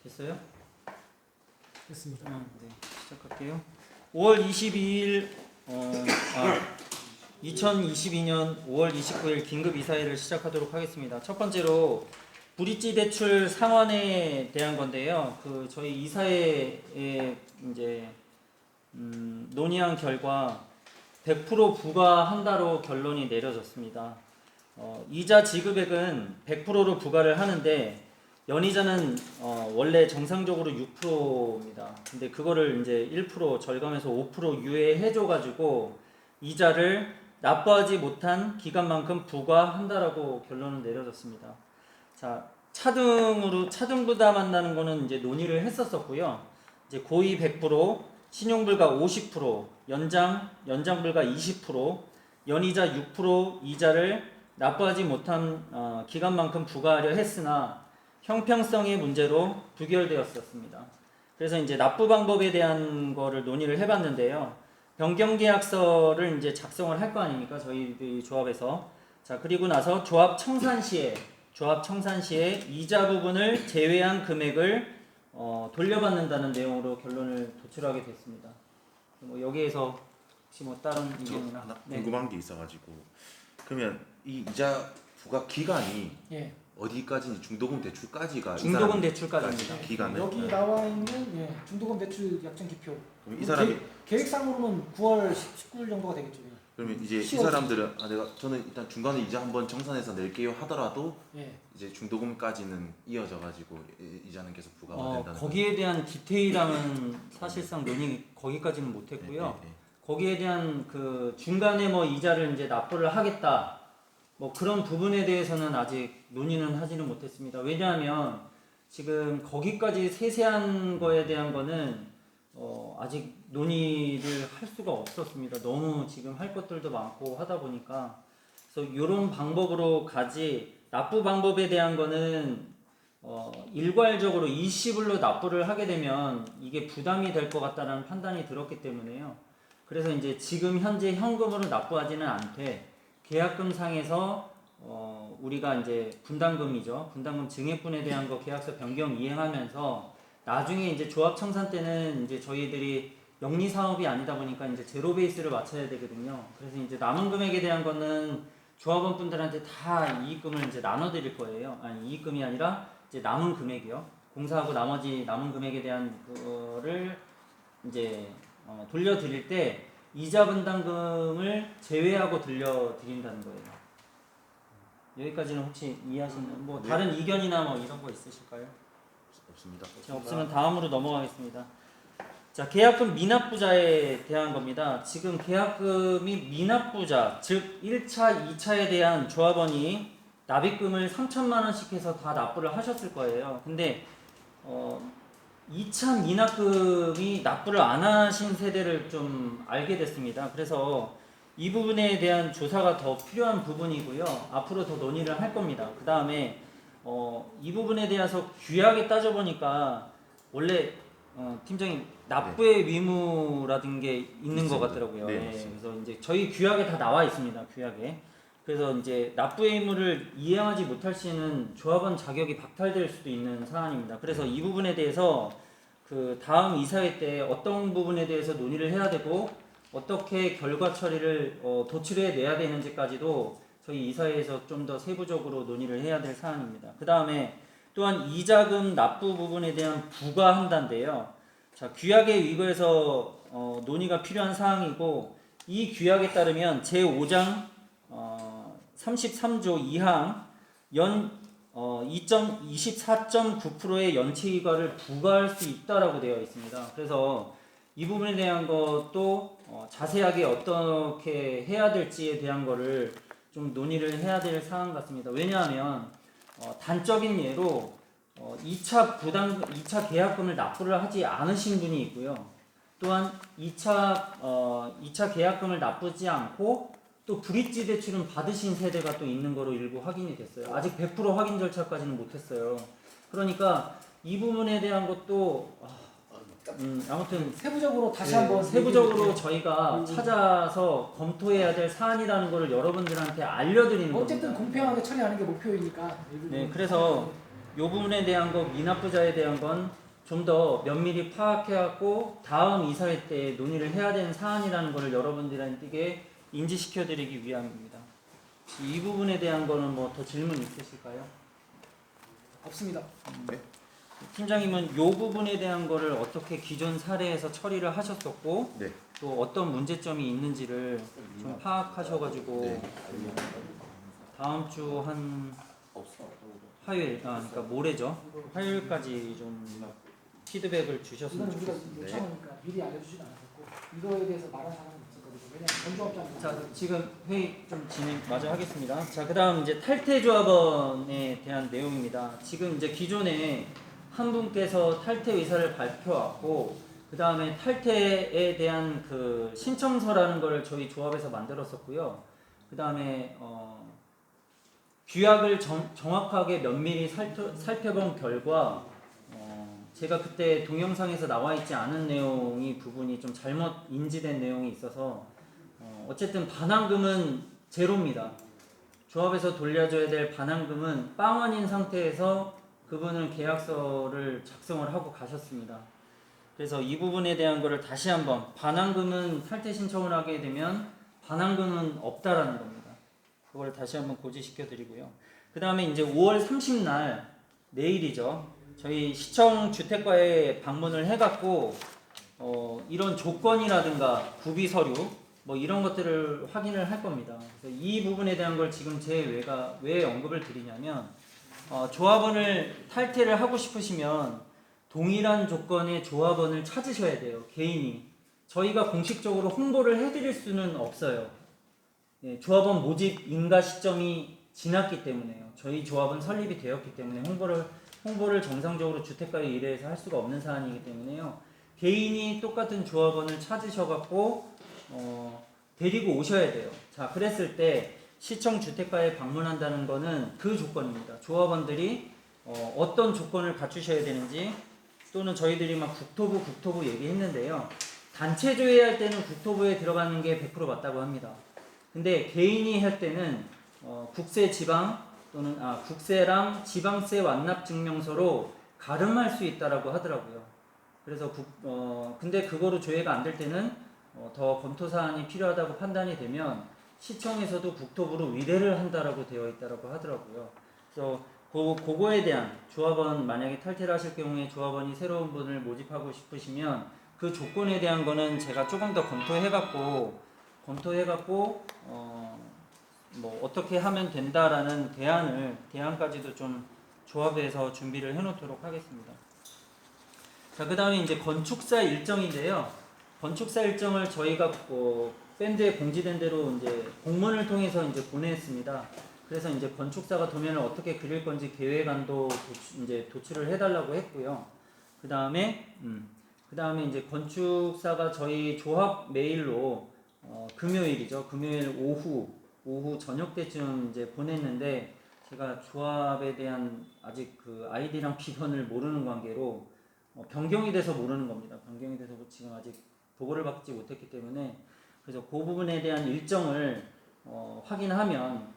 됐어요? 됐습니다. 네, 시작할게요. 5월 22일 2022년 5월 29일 긴급 이사회를 시작하도록 하겠습니다. 첫 번째로 브릿지 대출 상환에 대한 건데요. 저희 이사회에 이제 논의한 결과 100% 부과한다로 결론이 내려졌습니다. 이자 지급액은 100%로 부과를 하는데 연이자는 원래 정상적으로 6%입니다. 근데 그거를 이제 1% 절감해서 5% 유예해줘가지고 이자를 납부하지 못한 기간만큼 부과한다라고 결론을 내려졌습니다. 자, 차등 부담한다는 거는 이제 논의를 했었었고요. 이제 고의 100%, 신용불가 50%, 연장불가 20%, 연이자 6% 이자를 납부하지 못한 기간만큼 부과하려 했으나 형평성의 문제로 부결되었었습니다. 그래서 이제 납부 방법에 대한 거를 논의를 해봤는데요. 변경계약서를 이제 작성을 할 거 아닙니까? 저희들이 조합에서. 자, 그리고 나서 조합 청산 시에 이자 부분을 제외한 금액을 돌려받는다는 내용으로 결론을 도출하게 됐습니다. 뭐 여기에서 혹시 뭐 다른 의견이나 하나 궁금한 게 있어가지고 그러면 이 이자 부과 기간이 예. 어디까지 중도금 대출까지가 중도금 대출까지입니다. 기간을 여기 나와 있는 중도금 대출 약정 기표. 그럼 이 사람이 계획상으로는 9월 19일 정도가 되겠죠. 그러면 이제 이 10월. 사람들은 저는 일단 중간에 이자 한번 정산해서 낼게요 하더라도 예. 이제 중도금까지는 이어져 가지고 이자는 계속 부과가 된다는 거기에 대한 디테일함은 사실상 논의 거기까지는 못했고요. 거기에 대한 그 중간에 뭐 이자를 이제 납부를 하겠다 뭐 그런 부분에 대해서는 아직 논의는 하지는 못했습니다. 왜냐하면 지금 거기까지 세세한 거에 대한 거는 아직 논의를 할 수가 없었습니다. 너무 지금 할 것들도 많고 하다 보니까 그래서 이런 방법으로 가지 납부 방법에 대한 거는 일괄적으로 일시불로 납부를 하게 되면 이게 부담이 될 것 같다는 판단이 들었기 때문에요. 그래서 이제 지금 현재 현금으로 납부하지는 않되 계약금 상에서 우리가 이제 분담금이죠. 분담금 증액분에 대한 거 계약서 변경 이행하면서 나중에 이제 조합 청산 때는 이제 저희들이 영리 사업이 아니다 보니까 이제 제로 베이스를 맞춰야 되거든요. 그래서 이제 남은 금액에 대한 거는 조합원 분들한테 다 이익금을 이제 나눠드릴 거예요. 아니 이익금이 아니라 이제 남은 금액이요. 공사하고 나머지 남은 금액에 대한 그거를 이제 돌려드릴 때 이자 분담금을 제외하고 돌려드린다는 거예요. 여기까지는 혹시 이해하시는 뭐 다른 이견이나 뭐 이런 거 있으실까요? 없습니다. 없으면 다음으로 넘어가겠습니다. 자, 계약금 미납부자에 대한 겁니다. 지금 계약금이 미납부자, 즉 1차, 2차에 대한 조합원이 납입금을 3천만 원씩 해서 다 납부를 하셨을 거예요. 근데 2차 미납금이 납부를 안 하신 세대를 좀 알게 됐습니다. 그래서 이 부분에 대한 조사가 더 필요한 부분이고요. 앞으로 더 논의를 할 겁니다. 그 다음에 이 부분에 대해서 규약에 따져보니까 원래 팀장님 납부의 의무라든 게 있는 것 같더라고요. 네, 그래서 이제 저희 규약에 다 나와 있습니다. 규약에. 그래서 이제 납부의 의무를 이행하지 못할 시에는 조합원 자격이 박탈될 수도 있는 사안입니다. 그래서 이 부분에 대해서 그 다음 이사회 때 어떤 부분에 대해서 논의를 해야 되고 어떻게 결과 처리를 도출해 내야 되는지까지도 저희 이사회에서 좀 더 세부적으로 논의를 해야 될 사안입니다. 그 다음에 또한 이자금 납부 부분에 대한 부과한다인데요. 자, 규약에 의거해서 논의가 필요한 사항이고 이 규약에 따르면 제5장 33조 2항 연 24.9%의 연체이과를 부과할 수 있다라고 되어 있습니다. 그래서 이 부분에 대한 것도 자세하게 어떻게 해야 될지에 대한 거를 좀 논의를 해야 될 사안 같습니다. 왜냐하면 단적인 예로 2차 계약금을 납부를 하지 않으신 분이 있고요. 또한 2차 계약금을 납부하지 않고 또 브릿지 대출은 받으신 세대가 또 있는 거로 일부 확인이 됐어요. 아직 100% 확인 절차까지는 못했어요. 그러니까 이 부분에 대한 것도 아무튼 세부적으로 다시 한번 세부적으로 저희가 찾아서 검토해야 될 사안이라는 거를 여러분들한테 알려드리는 겁니다. 어쨌든 공평하게 처리하는 게 목표이니까. 네, 그래서 요 부분에 대한 거 미납부자에 대한 건 좀 더 면밀히 파악해갖고 다음 이사회 때 논의를 해야 되는 사안이라는 것을 여러분들에게 인지시켜드리기 위함입니다. 이 부분에 대한 거는 뭐 더 질문 있으실까요? 없습니다. 네. 팀장님은 요 부분에 대한 거를 어떻게 기존 사례에서 처리를 하셨었고 네. 또 어떤 문제점이 있는지를 좀 파악하셔가지고 네. 다음 주 한 화요일, 그러니까 모레죠. 화요일까지 좀 피드백을 주셨으면 이건 우리가 좋겠습니다. 요청하니까 미리 알려주진 않았고 이거에 대해서 말한 사람은 없었거든요. 왜냐하면 건조업자는 자, 지금 회의 좀 진행 마저 하겠습니다. 자, 그다음 이제 탈퇴 조합원에 대한 내용입니다. 지금 이제 기존에 한 분께서 탈퇴 의사를 발표하고 그다음에 탈퇴에 대한 그 신청서라는 걸 저희 조합에서 만들었었고요. 그다음에 규약을 정확하게 면밀히 살펴본 결과 제가 그때 동영상에서 나와 있지 않은 내용이 부분이 좀 잘못 인지된 내용이 있어서 어쨌든 반환금은 제로입니다. 조합에서 돌려줘야 될 반환금은 빵원인 상태에서 그분은 계약서를 작성을 하고 가셨습니다. 그래서 이 부분에 대한 거를 다시 한번 반환금은 탈퇴 신청을 하게 되면 반환금은 없다라는 겁니다. 그걸 다시 한번 고지시켜 드리고요. 그 다음에 이제 5월 30날 내일이죠. 저희 시청 주택과에 방문을 해갖고 이런 조건이라든가 구비 서류 뭐 이런 것들을 확인을 할 겁니다. 그래서 이 부분에 대한 걸 지금 왜 언급을 드리냐면 조합원을 탈퇴를 하고 싶으시면 동일한 조건의 조합원을 찾으셔야 돼요. 개인이. 저희가 공식적으로 홍보를 해드릴 수는 없어요. 예, 조합원 모집 인가 시점이 지났기 때문에요. 저희 조합은 설립이 되었기 때문에 홍보를 정상적으로 주택가에 의뢰해서 할 수가 없는 사안이기 때문에요. 개인이 똑같은 조합원을 찾으셔갖고 데리고 오셔야 돼요. 자, 그랬을 때 시청 주택가에 방문한다는 거는 그 조건입니다. 조합원들이 어떤 조건을 갖추셔야 되는지 또는 저희들이 막 국토부 얘기했는데요. 단체 조회할 때는 국토부에 들어가는 게 100% 맞다고 합니다. 근데 개인이 할 때는 국세 지방 또는 국세랑 지방세 완납 증명서로 가름할 수 있다라고 하더라고요. 그래서 근데 그거로 조회가 안 될 때는 더 검토 사안이 필요하다고 판단이 되면 시청에서도 국토부로 위례를 한다라고 되어 있다라고 하더라고요. 그래서 그거에 대한 조합원 만약에 탈퇴를 하실 경우에 조합원이 새로운 분을 모집하고 싶으시면 그 조건에 대한 거는 제가 조금 더 검토해갖고 뭐 어떻게 하면 된다라는 대안까지도 좀 조합에서 준비를 해놓도록 하겠습니다. 자, 그 다음에 이제 건축사 일정인데요. 건축사 일정을 저희가 밴드에 공지된 대로 이제 공문을 통해서 이제 보냈습니다. 그래서 이제 건축사가 도면을 어떻게 그릴 건지 계획안도 이제 도출을 해달라고 했고요. 그 다음에 이제 건축사가 저희 조합 메일로 금요일이죠. 금요일 오후 저녁 때쯤 이제 보냈는데 제가 조합에 대한 아직 그 아이디랑 비번을 모르는 관계로 변경이 돼서 모르는 겁니다. 변경이 돼서 지금 아직 보고를 받지 못했기 때문에 그래서 그 부분에 대한 일정을 확인하면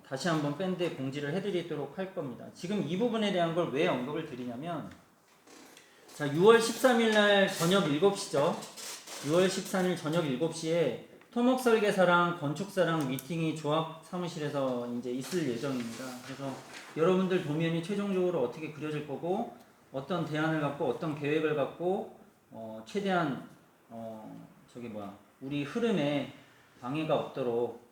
다시 한번 밴드에 공지를 해드리도록 할 겁니다. 지금 이 부분에 대한 걸 왜 언급을 드리냐면 자 6월 13일 날 저녁 7시죠. 6월 13일 저녁 7시에 토목설계사랑 건축사랑 미팅이 조합 사무실에서 이제 있을 예정입니다. 그래서 여러분들 도면이 최종적으로 어떻게 그려질 거고 어떤 대안을 갖고 어떤 계획을 갖고 최대한 우리 흐름에 방해가 없도록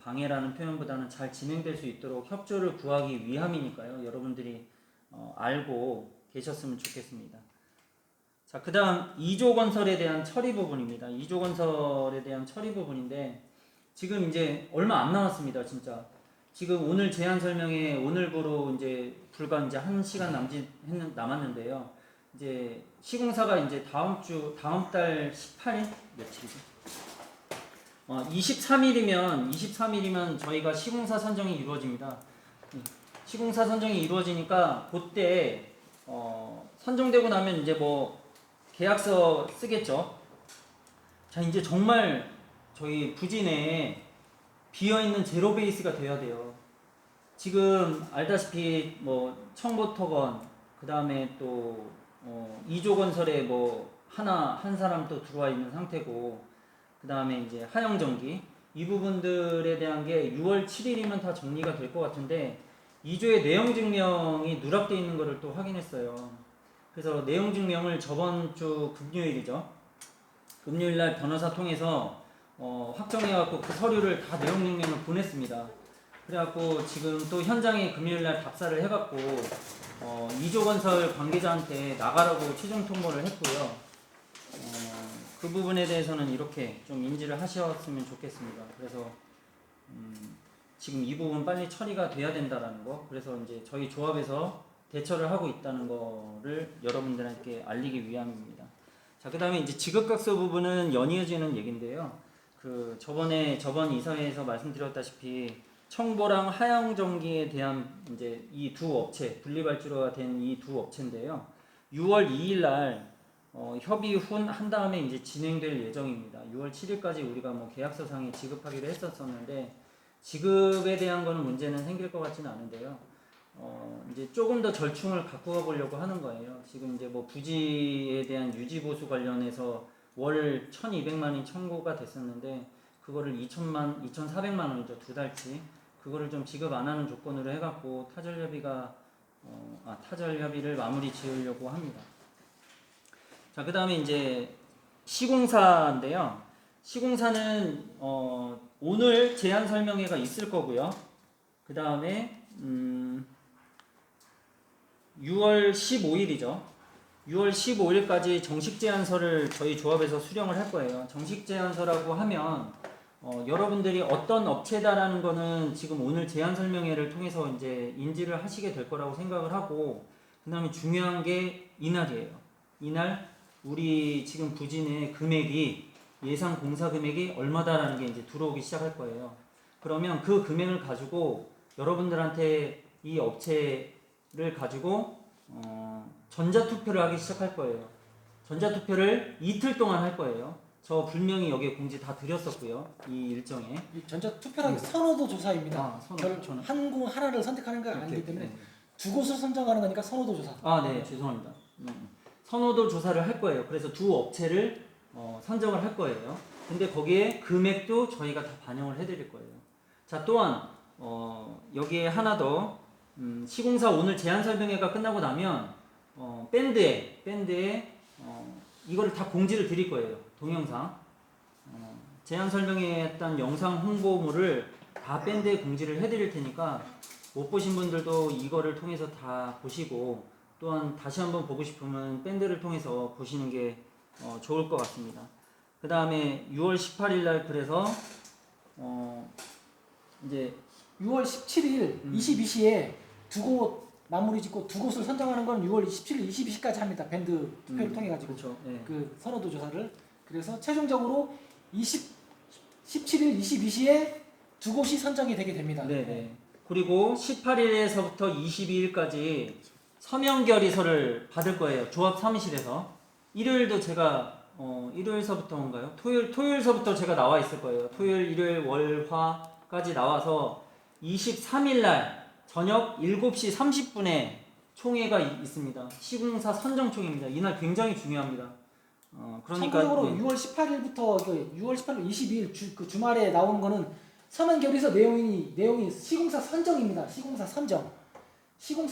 방해라는 표현보다는 잘 진행될 수 있도록 협조를 구하기 위함이니까요. 여러분들이 알고 계셨으면 좋겠습니다. 자, 그 다음 2조 건설에 대한 처리 부분입니다. 2조 건설에 대한 처리 부분인데 지금 이제 얼마 안 남았습니다. 진짜 지금 오늘 제안 설명에 오늘부로 이제 불과 이제 1시간 남았는데요. 이제 시공사가 이제 다음 달 18일 며칠이죠? 23일이면 저희가 시공사 선정이 이루어집니다. 시공사 선정이 이루어지니까 그때 선정되고 나면 이제 뭐 계약서 쓰겠죠. 자, 이제 정말 저희 부지 내에 비어있는 제로 베이스가 돼야 돼요. 지금 알다시피 뭐 청보토건 그다음에 또 이조건설에 뭐 한 사람 또 들어와 있는 상태고 그다음에 이제 하영전기 이 부분들에 대한 게 6월 7일이면 다 정리가 될 것 같은데 2조의 내용 증명이 누락돼 있는 거를 또 확인했어요. 그래서 내용 증명을 저번 주 금요일이죠. 금요일 날 변호사 통해서 확정해갖고 그 서류를 다 내용 증명을 보냈습니다. 그래갖고 지금 또 현장에 금요일 날 답사를 해갖고 이조건설 관계자한테 나가라고 최종 통보를 했고요. 그 부분에 대해서는 이렇게 좀 인지를 하셨으면 좋겠습니다. 그래서 지금 이 부분 빨리 처리가 돼야 된다라는 거. 그래서 이제 저희 조합에서 대처를 하고 있다는 거를 여러분들에게 알리기 위함입니다. 자, 그다음에 이제 지급각서 부분은 연이어지는 얘긴데요. 그 저번 이사회에서 말씀드렸다시피 청보랑 하영전기에 대한 이제 이 두 업체 분리발주로가 된 이 두 업체인데요. 6월 2일 날 협의 한 다음에 이제 진행될 예정입니다. 6월 7일까지 우리가 뭐 계약서상에 지급하기로 했었는데 지급에 대한 거는 문제는 생길 것 같지는 않은데요. 이제 조금 더 절충을 갖고 가보려고 하는 거예요. 지금 이제 뭐 부지에 대한 유지 보수 관련해서 월 1,200만 원이 청구가 됐었는데 그거를 2,400만 원이죠. 두 달치. 그거를 좀 지급 안 하는 조건으로 해갖고 타절 협의를 마무리 지으려고 합니다. 자, 그 다음에 이제 시공사인데요. 시공사는 오늘 제안 설명회가 있을 거고요. 그 다음에 6월 15일이죠. 6월 15일까지 정식 제안서를 저희 조합에서 수령을 할 거예요. 정식 제안서라고 하면 여러분들이 어떤 업체다라는 거는 지금 오늘 제안 설명회를 통해서 이제 인지를 하시게 될 거라고 생각을 하고, 그 다음에 중요한 게 이날이에요. 이날 우리 지금 부진의 금액이 예상 공사 금액이 얼마다라는 게 이제 들어오기 시작할 거예요. 그러면 그 금액을 가지고 여러분들한테 이 업체를 가지고 전자투표를 하기 시작할 거예요. 전자투표를 이틀 동안 할 거예요. 저 분명히 여기에 공지 다 드렸었고요. 이 일정에. 이 전자투표라는 게 선호도 조사입니다. 선호도. 한 하나를 선택하는 게 아니기 때문에 두 곳을 선정하는 거니까 선호도 조사. 네, 죄송합니다. 선호도 조사를 할 거예요. 그래서 두 업체를 선정을 할 거예요. 근데 거기에 금액도 저희가 다 반영을 해드릴 거예요. 자, 또한 여기에 하나 더 시공사 오늘 제안 설명회가 끝나고 나면 밴드에 이거를 다 공지를 드릴 거예요. 동영상 제안 설명회에 했던 영상 홍보물을 다 밴드에 공지를 해드릴 테니까 못 보신 분들도 이거를 통해서 다 보시고, 또한 다시 한번 보고 싶으면 밴드를 통해서 보시는 게 좋을 것 같습니다. 그 다음에 6월 18일 날 그래서 이제 6월 17일 22시에 두 곳 마무리 짓고 두 곳을 선정하는 건 6월 17일 22시까지 합니다. 밴드 투표를 통해 가지고 그렇죠. 네. 그 선호도 조사를. 그래서 최종적으로 17일 22시에 두 곳이 선정이 되게 됩니다. 네. 그리고 18일에서부터 22일까지 서명 결의서를 받을 거예요. 조합 사무실에서. 일요일도 제가 일요일서부터인가요? 토요일서부터 제가 나와 있을 거예요. 토요일, 일요일, 월, 화까지 나와서 23일 날 저녁 7시 30분에 총회가 있습니다. 시공사 선정총회입니다. 이날 굉장히 중요합니다. 그러니까 참고적으로 6월 18일부터 6월 18일 22일 그 주말에 나오는 거는 서면 결의서 내용이 시공사 선정입니다. 시공사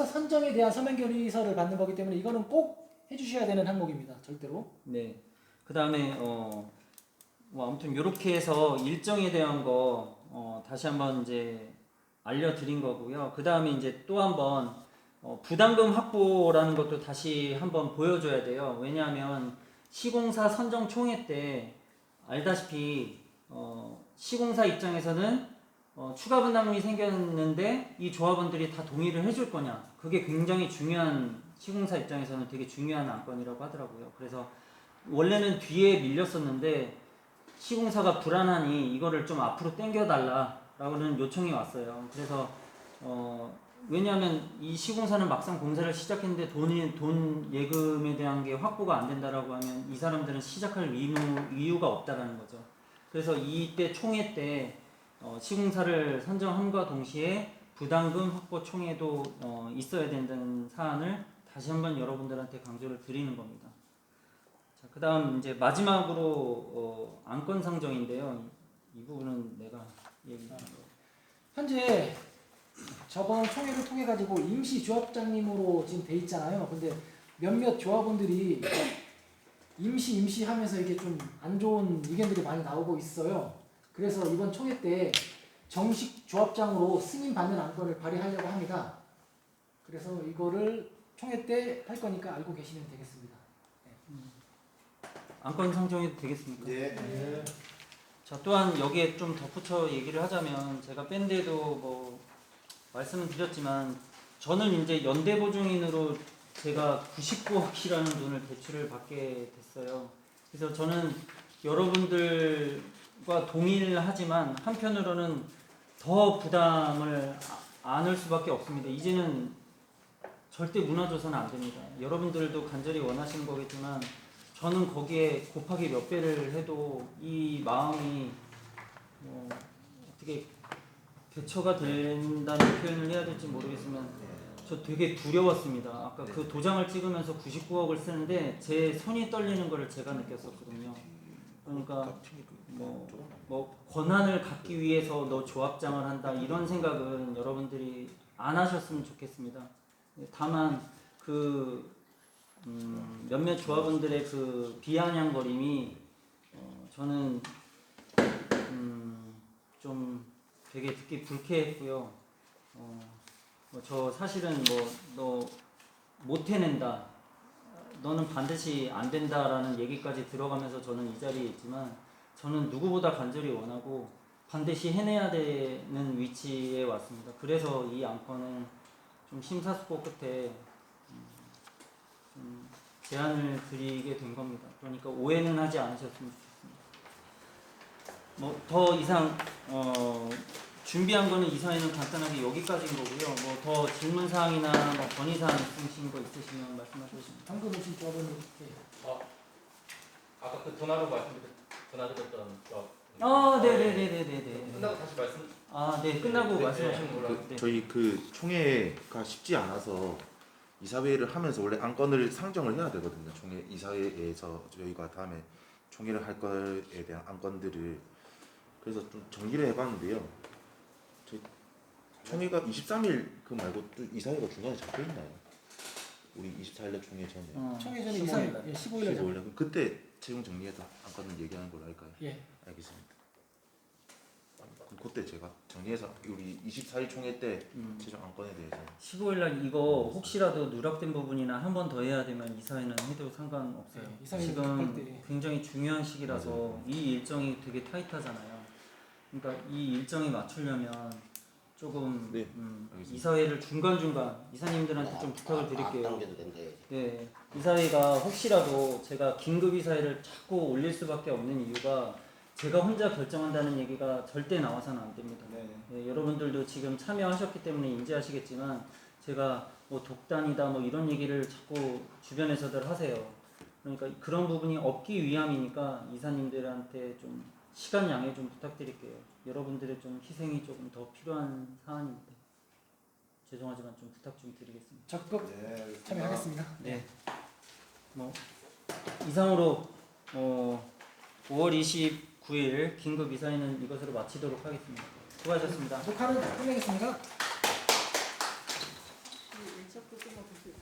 선정에 대한 서면 결의서를 받는 거기 때문에 이거는 꼭 해주셔야 되는 항목입니다. 절대로. 네. 그 다음에 뭐 아무튼 이렇게 해서 일정에 대한 거 다시 한번 이제 알려드린 거고요. 그 다음에 이제 또 한번 부담금 확보라는 것도 다시 한번 보여줘야 돼요. 왜냐하면 시공사 선정 총회 때 알다시피 시공사 입장에서는 추가 부담금이 생겼는데 이 조합원들이 다 동의를 해줄 거냐, 그게 굉장히 중요한, 시공사 입장에서는 되게 중요한 안건이라고 하더라고요. 그래서 원래는 뒤에 밀렸었는데 시공사가 불안하니 이거를 좀 앞으로 당겨달라라고는 요청이 왔어요. 그래서 왜냐하면 이 시공사는 막상 공사를 시작했는데 돈 예금에 대한 게 확보가 안 된다라고 하면 이 사람들은 시작할 이유가 없다라는 거죠. 그래서 이때 총회 때 시공사를 선정함과 동시에 부담금 확보 총회도 있어야 된다는 사안을 다시 한번 여러분들한테 강조를 드리는 겁니다. 자, 그다음 이제 마지막으로 안건 상정인데요. 이 부분은 내가 얘기한 거. 현재 저번 총회를 통해 가지고 임시 조합장님으로 지금 돼 있잖아요. 근데 몇몇 조합원들이 임시 하면서 이게 좀 안 좋은 의견들이 많이 나오고 있어요. 그래서 이번 총회 때 정식 조합장으로 승인 받는 안건을 발의하려고 합니다. 그래서 이거를 총회 때 할 거니까 알고 계시면 되겠습니다. 안건 상정해도 되겠습니까? 네. 자, 또한 여기에 좀 덧붙여 얘기를 하자면 제가 밴드에도 뭐 말씀을 드렸지만 저는 이제 연대보증인으로 제가 99억이라는 돈을 대출을 받게 됐어요. 그래서 저는 여러분들과 동의를 하지만 한편으로는 더 부담을 안을 수밖에 없습니다. 이제는 절대 무너져서는 안 됩니다. 여러분들도 간절히 원하시는 거겠지만 저는 거기에 곱하기 몇 배를 해도 이 마음이 뭐 어떻게 대처가 된다는 표현을 해야 될지 모르겠지만 저 되게 두려웠습니다. 아까 그 도장을 찍으면서 99억을 쓰는데 제 손이 떨리는 거를 제가 느꼈었거든요. 그러니까 뭐 권한을 갖기 위해서 너 조합장을 한다 이런 생각은 여러분들이 안 하셨으면 좋겠습니다. 다만 그 몇몇 조합원들의 그 비아냥거림이 저는 좀 되게 듣기 불쾌했고요. 뭐 저 사실은 뭐 너 못 해낸다, 너는 반드시 안 된다라는 얘기까지 들어가면서 저는 이 자리에 있지만 저는 누구보다 간절히 원하고 반드시 해내야 되는 위치에 왔습니다. 그래서 이 안건은 좀 심사숙고 끝에 좀 제안을 드리게 된 겁니다. 그러니까 오해는 하지 않으셨으면 좋겠습니다. 뭐 더 이상 준비한 거는 이 사회는 간단하게 여기까지인 거고요. 뭐 더 질문 사항이나 뭐 건의 사항 있으신 거 있으시면 말씀하시면. 방금 오신 조합원님. 아까 그 전화드렸던 저. 네네네네네. 끝나고 다시 말씀. 네, 끝나고 네, 말씀하시면 몰라. 네. 저희 그 총회가 쉽지 않아서 이사회를 하면서 원래 안건을 상정을 해야 되거든요. 총회 이사회에서 저희가 다음에 총회를 할 거에 대한 안건들을 그래서 좀 정리를 해봤는데요. 저희 총회가 23일 그 말고 또 이사회가 중간에 잡혀 있나요? 우리 24일날 총회 전에 총회 전에 15일 날. 15일 날. 15일 날 그때 최종 정리해서 안건을 얘기하는 걸로 할까요? 예. 알겠습니다. 그럼 그때 제가 정리해서 우리 24일 총회 때 최종 안건에 대해서 15일 날 이거 혹시라도 누락된 부분이나 한 번 더 해야 되면 이사회는 해도 상관없어요. 네, 이사회는 급할 지금 때. 굉장히 중요한 시기라서 맞아요. 이 일정이 되게 타이트하잖아요. 그러니까 이 일정이 맞추려면 조금 네, 알겠습니다. 이사회를 중간중간 이사님들한테 좀 부탁을 드릴게요. 당겨도 된대요. 네, 이사회가 혹시라도 제가 긴급 이사회를 자꾸 올릴 수밖에 없는 이유가 제가 혼자 결정한다는 얘기가 절대 나와서는 안 됩니다. 네, 여러분들도 지금 참여하셨기 때문에 인지하시겠지만 제가 뭐 독단이다 뭐 이런 얘기를 자꾸 주변에서들 하세요. 그러니까 그런 부분이 없기 위함이니까 이사님들한테 좀 시간 양해 좀 부탁드릴게요. 여러분들의 좀 희생이 조금 더 필요한 사안입니다. 죄송하지만 좀 부탁 좀 드리겠습니다. 적극 네. 참여하겠습니다. 네. 뭐 이상으로 5월 29일 긴급 이사회는 이것으로 마치도록 하겠습니다. 수고하셨습니다. 녹화는 끝내겠습니다.